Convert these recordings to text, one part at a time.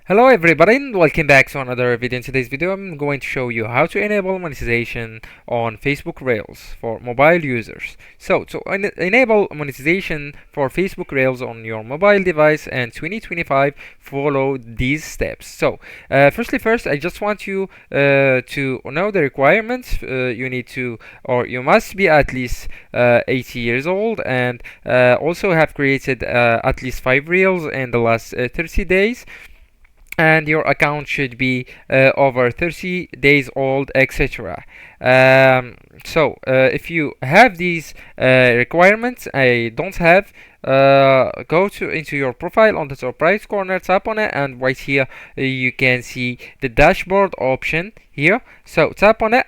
Hello everybody and welcome back to another video. In today's video I'm going to show you how to enable monetization on Facebook Rails for mobile users. So to enable monetization for Facebook Rails on your mobile device in 2025, follow these steps. So first I just want you to know the requirements. You need to, or you must be at least 80 years old and also have created at least 5 reels in the last 30 days, and your account should be over 30 days old, etc. If you have these requirements, I don't have, go to into your profile on the top right corner, tap on it, and right here you can see the dashboard option here. So tap on it,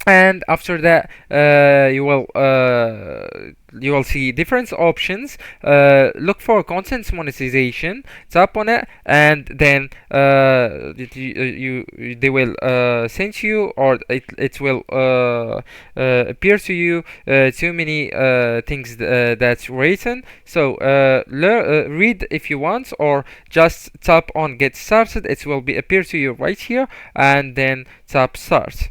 and after that you will see different options. Look for content monetization, tap on it, and then they will send you, or it will appear to you too many things that's written. So read if you want, or just tap on get started. It will be appear to you right here, and then tap start.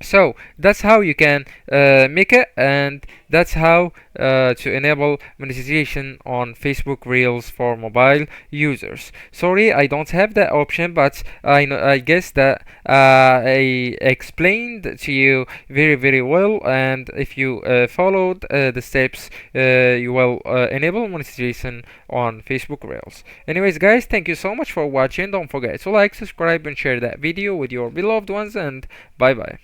So that's how you can make it, and that's how to enable monetization on Facebook Reels for mobile users. Sorry, I don't have that option, but I guess that I explained to you very well, and if you followed the steps, you will enable monetization on Facebook Reels. Anyways guys, thank you so much for watching. Don't forget to like, subscribe, and share that video with your beloved ones, and bye bye.